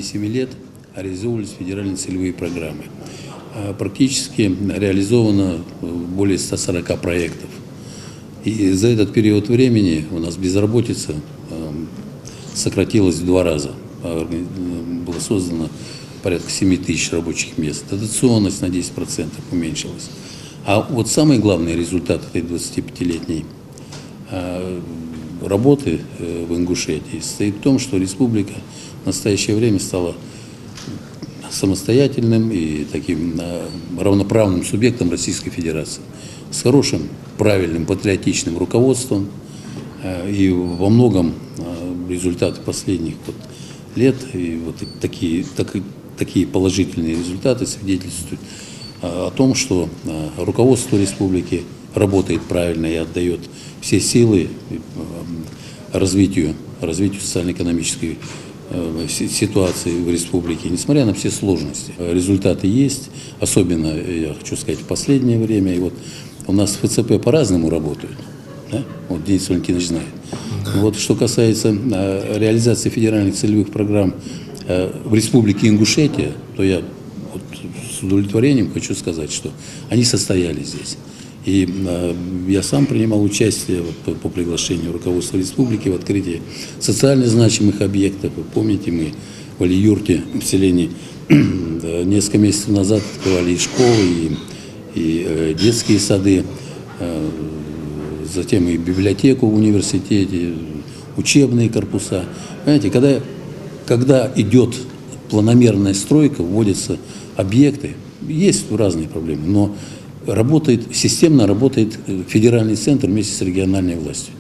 протяжении 7 лет реализовывались федеральные целевые программы. Практически реализовано более 140 проектов. И за этот период времени у нас безработица сократилась в 2 раза. Было создано порядка 7 тысяч рабочих мест. Дотационность на 10% уменьшилась. А вот самый главный результат этой 25-летней работы в Ингушетии состоит в том, что республика в настоящее время стала самостоятельным и таким равноправным субъектом Российской Федерации с хорошим, правильным, патриотичным руководством. И во многом результаты последних лет и вот такие положительные результаты свидетельствуют о том, что руководство республики работает правильно и отдает все силы развитию социально-экономической ситуации в республике, несмотря на все сложности. Результаты есть, особенно, я хочу сказать, в последнее время. И вот у нас ФЦП по-разному работают, да? Вот Денис Валентинович знает. Вот что касается реализации федеральных целевых программ в республике Ингушетия, то я вот с удовлетворением хочу сказать, что они состоялись здесь. И я сам принимал участие по приглашению руководства республики в открытии социально значимых объектов. Вы помните, мы в Али-Юрте, в селении, несколько месяцев назад открывали и школы, и детские сады, затем и библиотеку в университете, учебные корпуса. Понимаете, когда идет планомерная стройка, вводятся объекты, есть разные проблемы, но системно работает федеральный центр вместе с региональной властью.